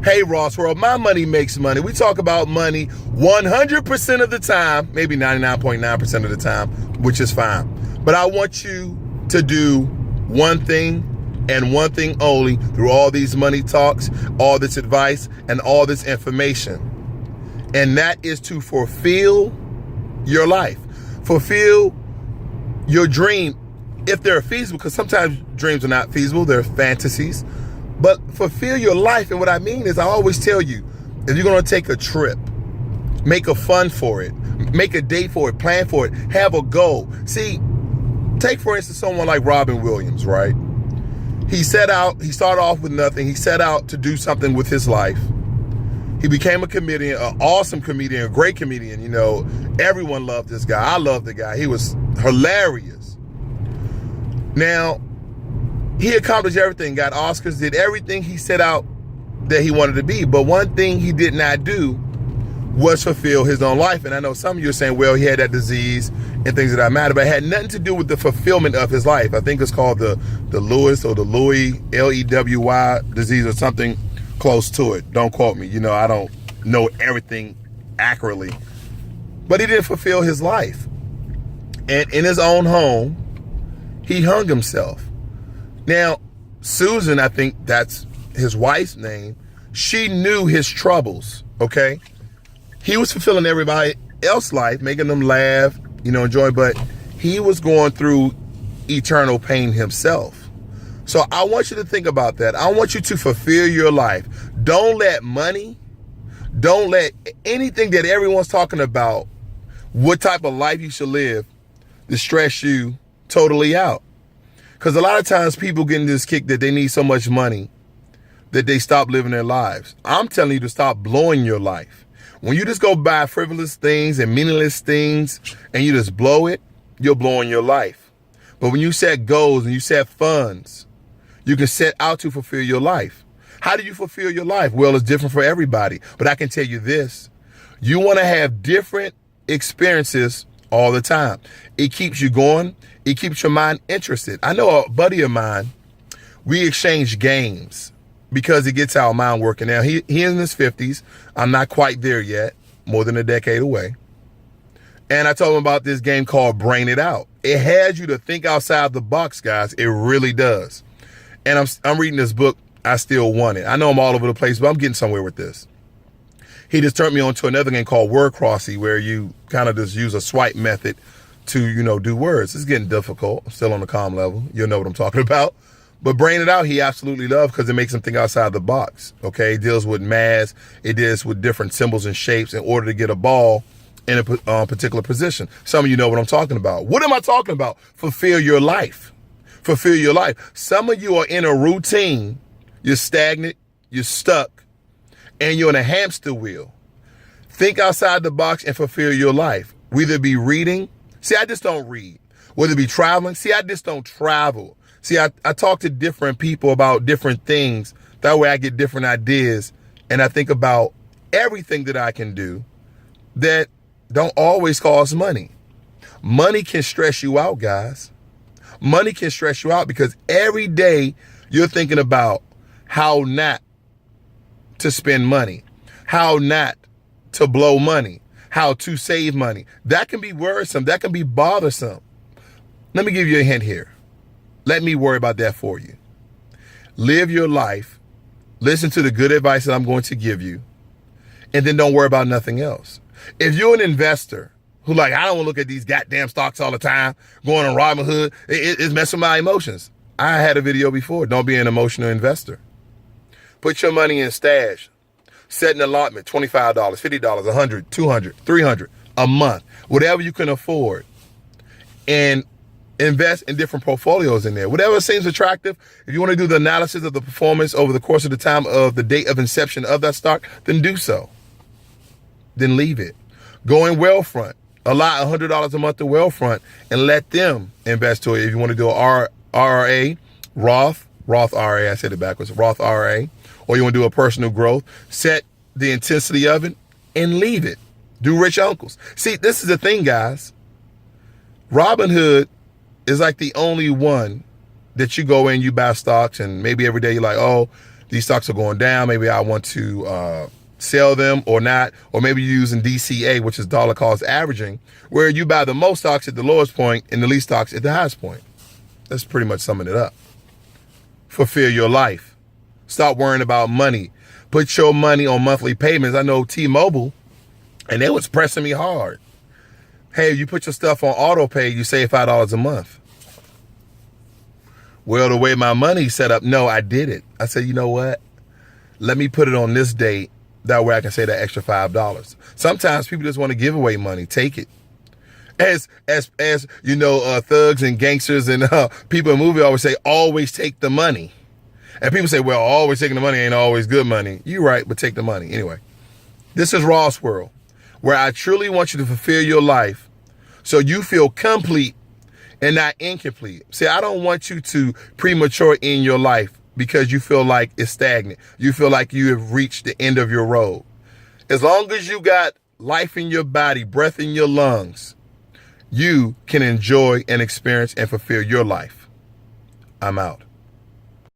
Hey, Ross World, my money makes money. We talk about money 100% of the time, maybe 99.9% of the time, which is fine. But I want you to do one thing and one thing only through all these money talks, all this advice, and all this information. And that is to fulfill your life. Fulfill your dream if they're feasible, because sometimes dreams are not feasible, they're fantasies. But fulfill your life. And what I mean is, I always tell you, if you're going to take a trip, make a fund for it, make a date for it, plan for it, have a goal. See, take for instance someone like Robin Williams, right? He started off with nothing. He set out to do something with his life. He became a comedian, an awesome comedian, a great comedian. You know, everyone loved this guy. I loved the guy. He was hilarious. Now, he accomplished everything, got Oscars, did everything he set out that he wanted to be. But one thing he did not do was fulfill his own life. And I know some of you are saying, well, he had that disease and things that matter, but it had nothing to do with the fulfillment of his life. I think it's called the Lewis or the Louis, Lewy disease or something close to it. Don't quote me. You know, I don't know everything accurately. But he didn't fulfill his life. And in his own home, he hung himself. Now, Susan, I think that's his wife's name, she knew his troubles, okay? He was fulfilling everybody else's life, making them laugh, you know, enjoy, but he was going through eternal pain himself. So I want you to think about that. I want you to fulfill your life. Don't let money, don't let anything that everyone's talking about, what type of life you should live, to stress you totally out. Because a lot of times people get in this kick that they need so much money that they stop living their lives. I'm telling you to stop blowing your life. When you just go buy frivolous things and meaningless things and you just blow it, you're blowing your life. But when you set goals and you set funds, you can set out to fulfill your life. How do you fulfill your life? Well, it's different for everybody. But I can tell you this. You want to have different experiences all the time. It keeps you going. It keeps your mind interested. I know a buddy of mine, we exchange games because it gets our mind working. Now, he in his 50s. I'm not quite there yet, more than a decade away. And I told him about this game called Brain It Out. It has you to think outside the box, guys. It really does. And I'm reading this book, I Still Want It. I know I'm all over the place, but I'm getting somewhere with this. He just turned me on to another game called Word Crossy, where you kind of just use a swipe method to, you know, do words. It's getting difficult. I'm still on the calm level. You'll know what I'm talking about. But Brain It Out, he absolutely loves because it makes him think outside the box. Okay, it deals with math. It deals with different symbols and shapes in order to get a ball in a particular position. Some of you know what I'm talking about. What am I talking about? Fulfill your life. Fulfill your life. Some of you are in a routine. You're stagnant. You're stuck. And you're in a hamster wheel. Think outside the box and fulfill your life. Whether it be reading. See, I just don't read. Whether it be traveling. See, I just don't travel. See, I talk to different people about different things. That way I get different ideas. And I think about everything that I can do that don't always cost money. Money can stress you out, guys. Money can stress you out because every day you're thinking about how not to spend money, how not to blow money, how to save money. That can be worrisome. That can be bothersome. Let me give you a hint here. Let me worry about that for you. Live your life. Listen to the good advice that I'm going to give you. And then don't worry about nothing else. If you're an investor who I don't want to look at these goddamn stocks all the time, going on Robinhood, it's messing with my emotions. I had a video before. Don't be an emotional investor. Put your money in stash. Set an allotment, $25, $50, $100, $200, $300 a month, whatever you can afford. And invest in different portfolios in there. Whatever seems attractive. If you want to do the analysis of the performance over the course of the time of the date of inception of that stock, then do so. Then leave it. Go in Wealthfront. Allot $100 a month to Wealthfront and let them invest to it. If you want to do a RRA, Roth IRA, I said it backwards, Roth IRA, or you want to do a personal growth, set the intensity of it and leave it. Do rich uncles. See, this is the thing, guys. Robinhood is like the only one that you go in, you buy stocks, and maybe every day you're like, oh, these stocks are going down. Maybe I want to sell them or not. Or maybe you're using DCA, which is dollar cost averaging, where you buy the most stocks at the lowest point and the least stocks at the highest point. That's pretty much summing it up. Fulfill your life. Stop worrying about money. Put your money on monthly payments. I know T-Mobile, and they was pressing me hard. Hey, you put your stuff on auto pay, you save $5 a month. Well, the way my money's set up, no, I did it. I said, you know what? Let me put it on this date. That way I can save that extra $5. Sometimes people just want to give away money. Take it. As you know, thugs and gangsters and people in movie always say, always take the money. And people say, well, always taking the money ain't always good money. You're right, but take the money. Anyway, this is Ross World, where I truly want you to fulfill your life so you feel complete and not incomplete. See, I don't want you to premature in your life because you feel like it's stagnant. You feel like you have reached the end of your road. As long as you got life in your body, breath in your lungs, you can enjoy and experience and fulfill your life. I'm out.